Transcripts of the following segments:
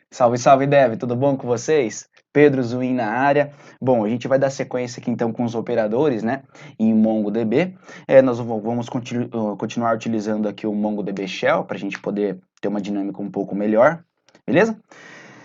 Salve, salve, Dev, tudo bom com vocês? Pedro Zuin na área. Bom, a gente vai dar sequência aqui então com os operadores, né, em MongoDB. Nós vamos continuar utilizando aqui o MongoDB Shell para a gente poder ter uma dinâmica um pouco melhor, beleza?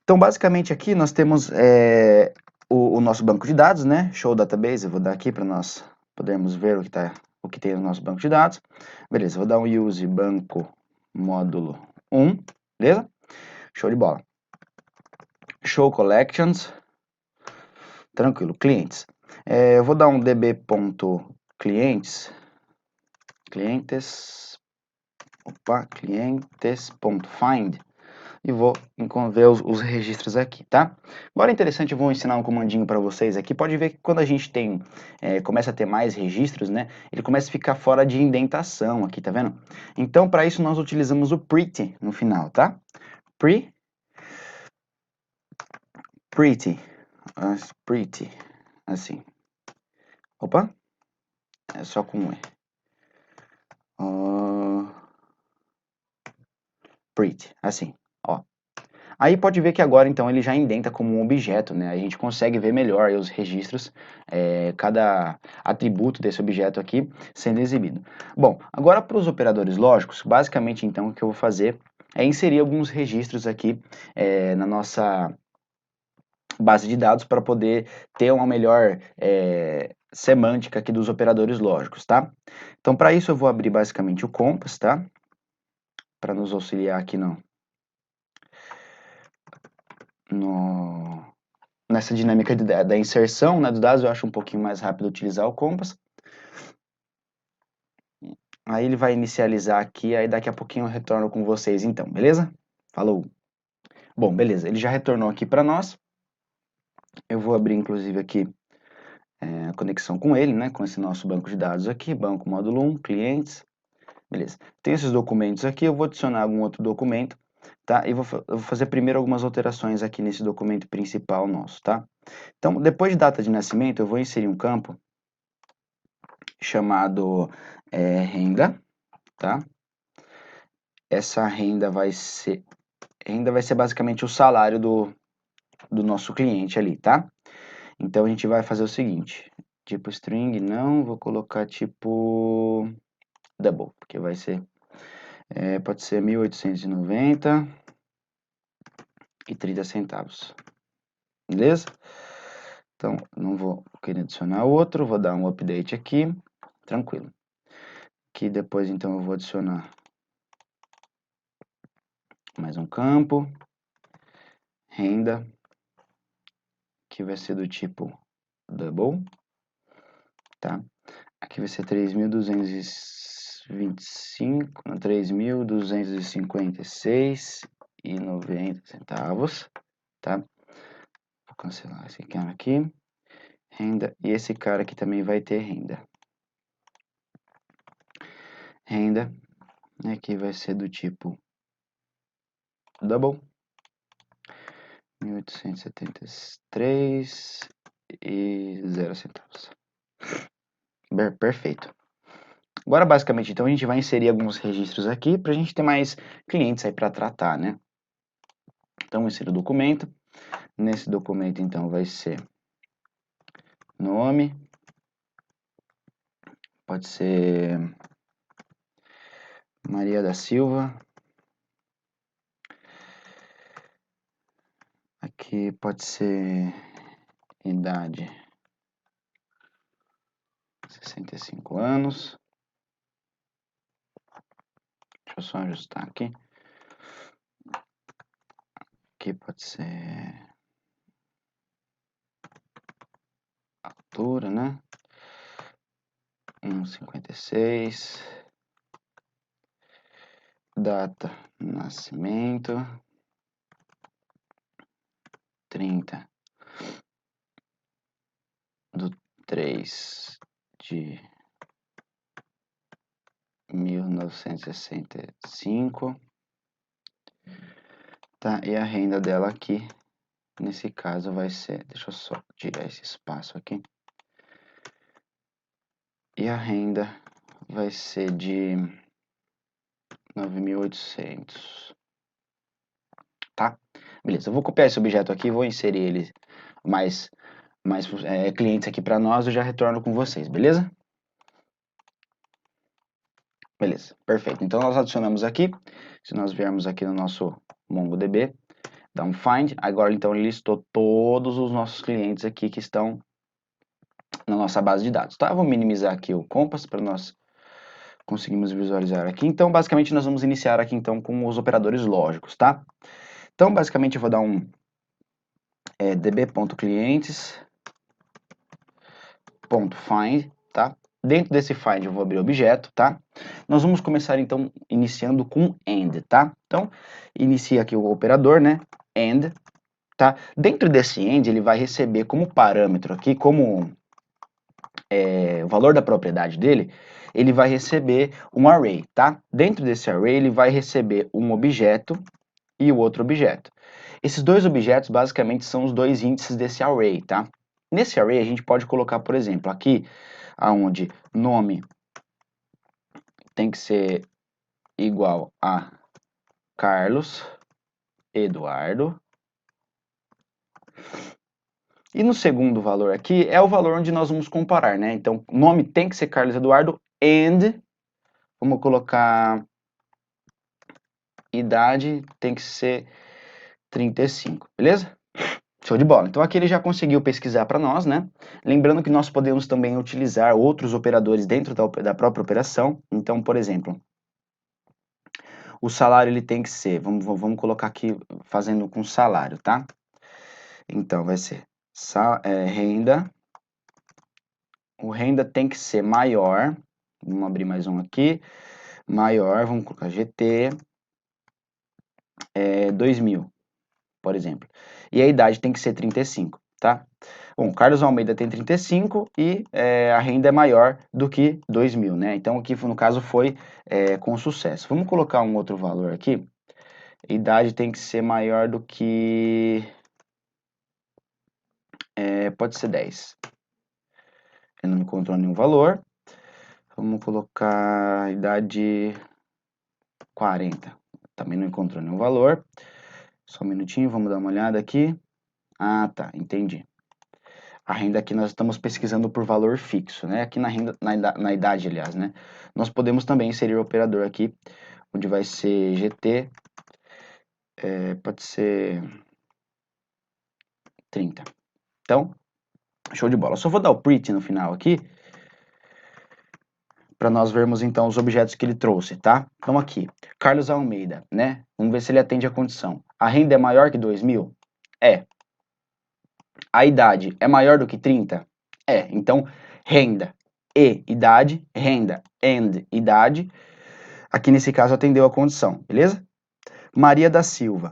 Então, basicamente aqui nós temos o nosso banco de dados, né, Show Database. Eu vou dar aqui para nós podermos ver o que tem no nosso banco de dados. Beleza, vou dar um use banco módulo 1, beleza? Show de bola. Show collections, tranquilo, clientes. Eu vou dar um db.clientes, clientes.find e vou ver os registros aqui, tá? Agora é interessante, eu vou ensinar um comandinho para vocês aqui. Pode ver que quando a gente começa a ter mais registros, né? Ele começa a ficar fora de indentação aqui, tá vendo? Então, para isso nós utilizamos o pretty no final, tá? Pretty, assim. Opa, é só com um E. Pretty, assim, ó. Aí pode ver que agora, então, ele já indenta como um objeto, né? A gente consegue ver melhor aí os registros, cada atributo desse objeto aqui sendo exibido. Bom, agora para os operadores lógicos, basicamente, então, o que eu vou fazer é inserir alguns registros aqui na nossa base de dados para poder ter uma melhor semântica aqui dos operadores lógicos, tá? Então, para isso eu vou abrir basicamente o Compass, tá? Para nos auxiliar aqui nessa dinâmica da inserção, né, dos dados. Eu acho um pouquinho mais rápido utilizar o Compass. Aí ele vai inicializar aqui, aí daqui a pouquinho eu retorno com vocês então, beleza? Falou! Bom, beleza, ele já retornou aqui para nós. Eu vou abrir inclusive aqui a conexão com ele, né, com esse nosso banco de dados aqui, banco módulo 1, clientes. Beleza. Tem esses documentos aqui, eu vou adicionar algum outro documento, tá? E eu vou fazer primeiro algumas alterações aqui nesse documento principal nosso, tá? Então, depois de data de nascimento, eu vou inserir um campo chamado renda, tá? Essa renda vai ser basicamente o salário do nosso cliente ali, tá? Então, a gente vai fazer o seguinte, tipo string, não, vou colocar tipo double, porque vai ser, pode ser 1.890 e 30 centavos, beleza? Então, não vou querer adicionar outro, vou dar um update aqui, tranquilo. Que depois, então, eu vou adicionar mais um campo, renda, que vai ser do tipo double, tá? Aqui vai ser 3.225, 3.256,90 centavos, tá? Vou cancelar esse cara aqui, renda, e esse cara aqui também vai ter renda. Renda, aqui vai ser do tipo double, 1.873,00 Perfeito. Agora, basicamente, então, a gente vai inserir alguns registros aqui para a gente ter mais clientes aí para tratar, né? Então, insiro o documento. Nesse documento, então, vai ser nome. Pode ser Maria da Silva. Aqui pode ser idade 65 anos. Deixa eu só ajustar aqui. Aqui pode ser altura, né? 1,56. Data de nascimento 30/3/1965, tá? E a renda dela aqui, nesse caso vai ser, deixa eu só tirar esse espaço aqui. E a renda vai ser de 9.800, tá? Beleza, eu vou copiar esse objeto aqui, vou inserir ele mais clientes aqui para nós, eu já retorno com vocês, beleza? Beleza, perfeito. Então nós adicionamos aqui, se nós viermos aqui no nosso MongoDB, dá um find, agora então ele listou todos os nossos clientes aqui que estão na nossa base de dados, tá? Vou minimizar aqui o Compass para nós conseguirmos visualizar aqui. Então basicamente nós vamos iniciar aqui então com os operadores lógicos, tá? Então basicamente eu vou dar um db.clientes.find, tá? Dentro desse find eu vou abrir o objeto, tá? Nós vamos começar então iniciando com end, tá? Então, inicia aqui o operador, né? End, tá? Dentro desse end ele vai receber como parâmetro aqui, como o valor da propriedade dele, ele vai receber um array, tá? Dentro desse array ele vai receber um objeto e o outro objeto. Esses dois objetos basicamente são os dois índices desse array, tá? Nesse array a gente pode colocar, por exemplo, aqui aonde nome tem que ser igual a Carlos Eduardo. E no segundo valor aqui é o valor onde nós vamos comparar, né? Então, nome tem que ser Carlos Eduardo and vamos colocar idade tem que ser 35, beleza? Show de bola. Então aqui ele já conseguiu pesquisar para nós, né? Lembrando que nós podemos também utilizar outros operadores dentro da própria operação. Então, por exemplo, o salário ele tem que ser, vamos colocar aqui fazendo com salário, tá? Então vai ser renda, o renda tem que ser maior, vamos abrir mais um aqui, maior, vamos colocar GT, 2.000, por exemplo. E a idade tem que ser 35, tá? Bom, Carlos Almeida tem 35 e a renda é maior do que 2.000, né? Então aqui no caso foi com sucesso. Vamos colocar um outro valor aqui. Idade tem que ser maior do que... pode ser 10. Ele não encontrou nenhum valor. Vamos colocar idade 40. Também não encontrou nenhum valor. Só um minutinho, vamos dar uma olhada aqui. Ah, tá, entendi. A renda aqui nós estamos pesquisando por valor fixo, né? Aqui na idade, aliás, né? Nós podemos também inserir o operador aqui, onde vai ser GT, pode ser 30. Então, show de bola. Só vou dar o print no final aqui, para nós vermos então os objetos que ele trouxe, tá? Então aqui, Carlos Almeida, né? Vamos ver se ele atende a condição. A renda é maior que 2.000? É. A idade é maior do que 30? É. Então, renda e idade, renda and idade, aqui nesse caso atendeu a condição, beleza? Maria da Silva,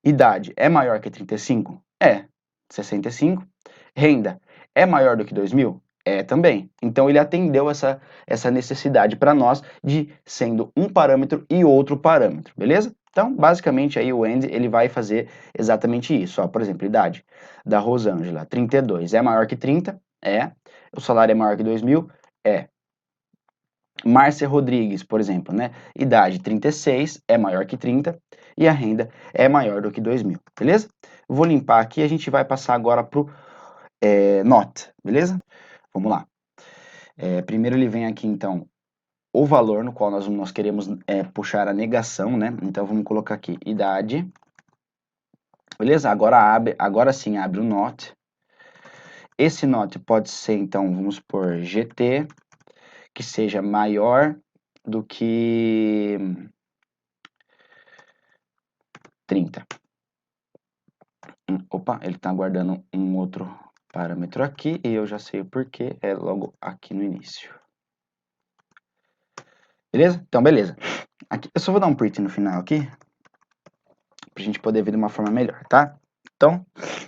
idade é maior que 35? É. 65. Renda é maior do que 2.000? É também. Então ele atendeu essa necessidade para nós de sendo um parâmetro e outro parâmetro, beleza? Então, basicamente aí o AND ele vai fazer exatamente isso, ó. Por exemplo, idade da Rosângela, 32, é maior que 30? É. O salário é maior que 2.000? É. Márcia Rodrigues, por exemplo, né? Idade 36, é maior que 30 e a renda é maior do que 2.000, beleza? Vou limpar aqui e a gente vai passar agora para o not, beleza? Vamos lá. Primeiro ele vem aqui, então, o valor no qual nós queremos puxar a negação, né? Então vamos colocar aqui idade, beleza? Agora sim abre o not. Esse not pode ser, então, vamos por GT, que seja maior do que 30. Opa, ele está guardando um outro parâmetro aqui e eu já sei o porquê, é logo aqui no início. Beleza? Então, beleza. Aqui, eu só vou dar um print no final aqui, para a gente poder ver de uma forma melhor, tá? Então,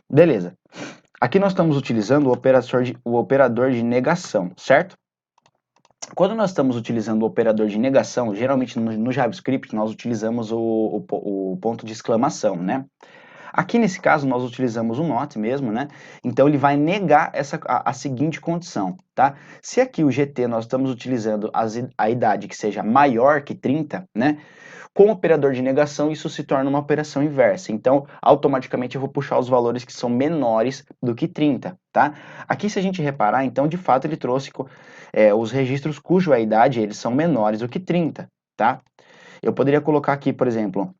beleza. Aqui nós estamos utilizando o operador de negação, certo? Quando nós estamos utilizando o operador de negação, geralmente no JavaScript nós utilizamos o ponto de exclamação, né? Aqui nesse caso nós utilizamos o not mesmo, né? Então ele vai negar a seguinte condição, tá? Se aqui o GT nós estamos utilizando a idade que seja maior que 30, né? Com o operador de negação, isso se torna uma operação inversa. Então, automaticamente eu vou puxar os valores que são menores do que 30, tá? Aqui, se a gente reparar, então, de fato, ele trouxe os registros cuja idade eles são menores do que 30, tá? Eu poderia colocar aqui, por exemplo,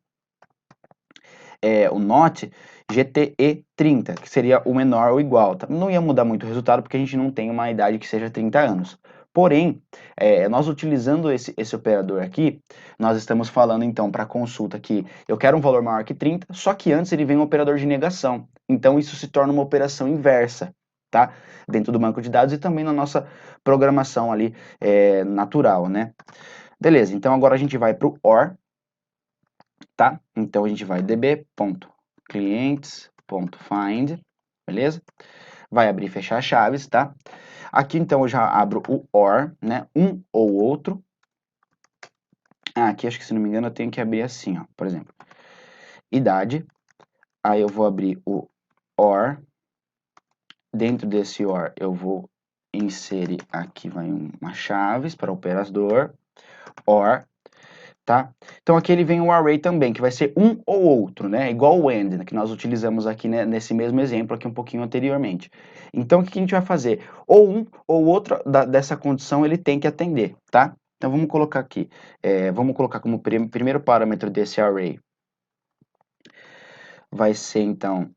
o NOT GTE30, que seria o menor ou igual, tá? Não ia mudar muito o resultado, porque a gente não tem uma idade que seja 30 anos. Porém, nós utilizando esse operador aqui, nós estamos falando então para a consulta que eu quero um valor maior que 30, só que antes ele vem um operador de negação. Então isso se torna uma operação inversa, tá? Dentro do banco de dados e também na nossa programação ali natural, né? Beleza, então agora a gente vai para o OR, tá? Então a gente vai db.clients.find, beleza? Vai abrir e fechar chaves, tá? Aqui então eu já abro o OR, né? Um ou outro. Aqui acho que se não me engano eu tenho que abrir assim, ó, por exemplo. Idade. Aí eu vou abrir o OR. Dentro desse OR eu vou inserir aqui vai uma chaves para operador. OR. Tá? Então aqui ele vem o array também, que vai ser um ou outro, né? Igual o AND, né, que nós utilizamos aqui, né, nesse mesmo exemplo aqui um pouquinho anteriormente. Então o que a gente vai fazer? Ou um ou outro dessa condição ele tem que atender, tá? Então vamos colocar aqui, vamos colocar como primeiro parâmetro desse array, vai ser então,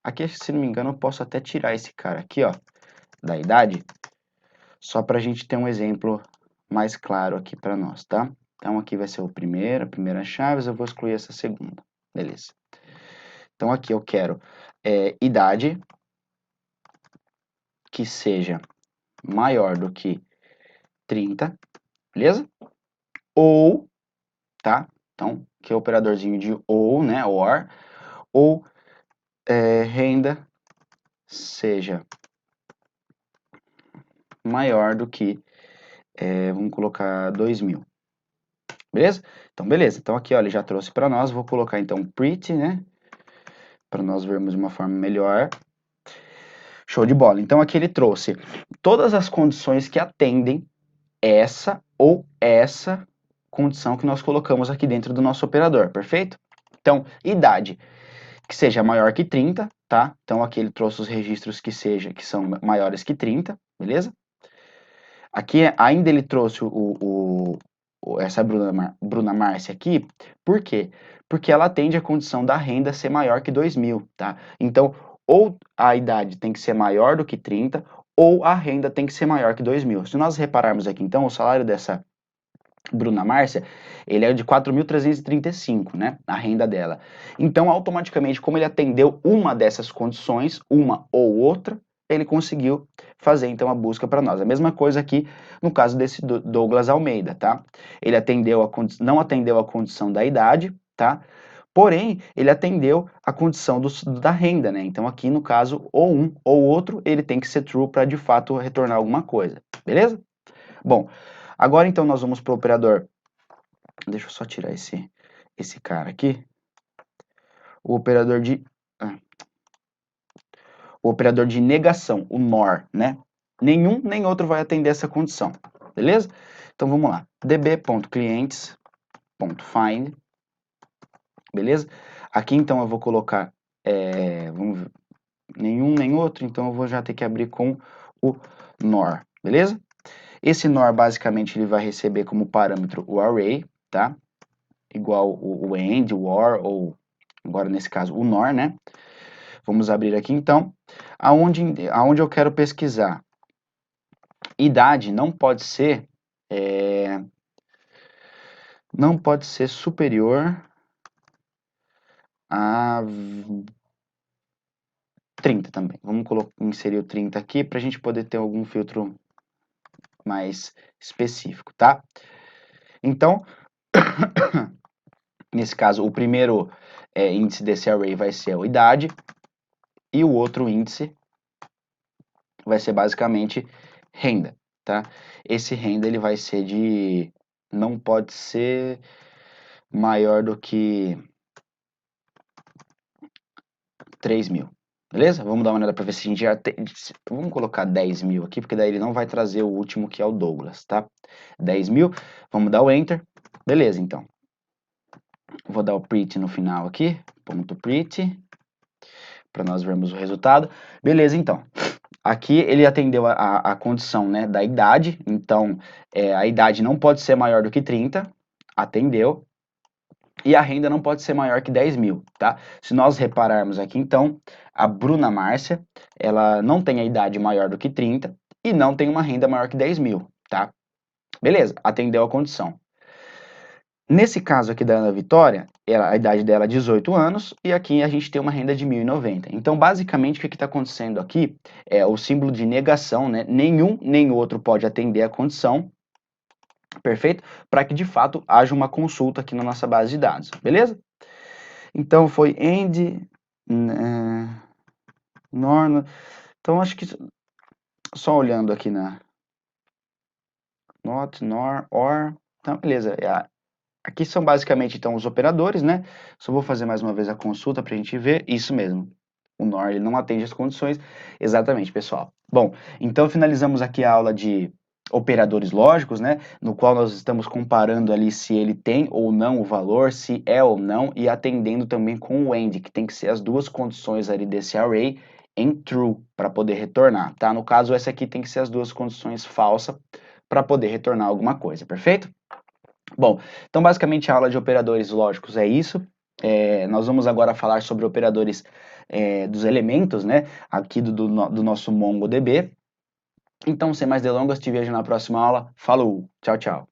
aqui se não me engano eu posso até tirar esse cara aqui, ó, da idade, só para a gente ter um exemplo mais claro aqui para nós, tá? Então aqui vai ser a primeira chave, eu vou excluir essa segunda, beleza. Então aqui eu quero idade que seja maior do que 30, beleza? Ou, tá? Então, que é o operadorzinho de ou, né, or, ou renda seja maior do que, vamos colocar 2.000. Beleza? Então, beleza. Então, aqui, ó, ele já trouxe para nós. Vou colocar, então, pretty, né? Para nós vermos de uma forma melhor. Show de bola. Então, aqui ele trouxe todas as condições que atendem essa ou essa condição que nós colocamos aqui dentro do nosso operador, perfeito? Então, idade que seja maior que 30, tá? Então, aqui ele trouxe os registros que são maiores que 30, beleza? Aqui ainda ele trouxe essa Bruna Márcia aqui, por quê? Porque ela atende a condição da renda ser maior que 2.000, tá? Então, ou a idade tem que ser maior do que 30, ou a renda tem que ser maior que 2.000. Se nós repararmos aqui, então, o salário dessa Bruna Márcia, ele é de 4.335, né? A renda dela. Então, automaticamente, como ele atendeu uma dessas condições, uma ou outra, ele conseguiu fazer, então, a busca para nós. A mesma coisa aqui no caso desse Douglas Almeida, tá? Ele não atendeu a condição da idade, tá? Porém, ele atendeu a condição da renda, né? Então, aqui no caso, ou um ou outro, ele tem que ser true para de fato retornar alguma coisa, beleza? Bom, agora então nós vamos para o operador. Deixa eu só tirar esse cara aqui. O operador de o operador de negação, o NOR, né? Nenhum nem outro vai atender essa condição, beleza? Então vamos lá. db.clients.find, beleza? Aqui então eu vou colocar vamos ver, nenhum nem outro, então eu vou já ter que abrir com o NOR, beleza? Esse NOR basicamente ele vai receber como parâmetro o array, tá? Igual o AND, o OR, ou agora nesse caso o NOR, né? Vamos abrir aqui então, aonde eu quero pesquisar. Idade não pode ser superior a 30 também. Vamos inserir o 30 aqui para a gente poder ter algum filtro mais específico, tá? Então, nesse caso, o primeiro índice desse array vai ser a idade e o outro índice vai ser basicamente renda, tá? Esse renda ele vai ser não pode ser maior do que 3.000, beleza? Vamos dar uma olhada para ver se a gente já tem, vamos colocar 10.000 aqui, porque daí ele não vai trazer o último que é o Douglas, tá? 10.000, vamos dar o Enter, Beleza, então. Vou dar o print no final aqui, ponto print, para nós vermos o resultado. Beleza, então. Aqui ele atendeu a condição, né, da idade, então a idade não pode ser maior do que 30, atendeu, e a renda não pode ser maior que 10 mil, tá? Se nós repararmos aqui, então, a Bruna Márcia, ela não tem a idade maior do que 30 e não tem uma renda maior que 10 mil, tá? Beleza, atendeu a condição. Nesse caso aqui da Ana Vitória, a idade dela é 18 anos e aqui a gente tem uma renda de 1.090. Então, basicamente, o que está acontecendo aqui é o símbolo de negação, né? Nenhum nem outro pode atender a condição, perfeito? Para que de fato haja uma consulta aqui na nossa base de dados, beleza? Então foi end, nor, então acho que só olhando aqui na not, nor, or, então beleza, aqui são basicamente então os operadores, né? Só vou fazer mais uma vez a consulta para a gente ver, isso mesmo, o nor ele não atende as condições, exatamente pessoal. Bom, então finalizamos aqui a aula de operadores lógicos, né, no qual nós estamos comparando ali se ele tem ou não o valor, se é ou não, e atendendo também com o AND, que tem que ser as duas condições ali desse array em true, para poder retornar, tá? No caso, essa aqui tem que ser as duas condições falsas para poder retornar alguma coisa, perfeito? Bom, então basicamente a aula de operadores lógicos é isso. Nós vamos agora falar sobre operadores dos elementos, né, aqui do nosso MongoDB. Então, sem mais delongas, te vejo na próxima aula. Falou, tchau, tchau.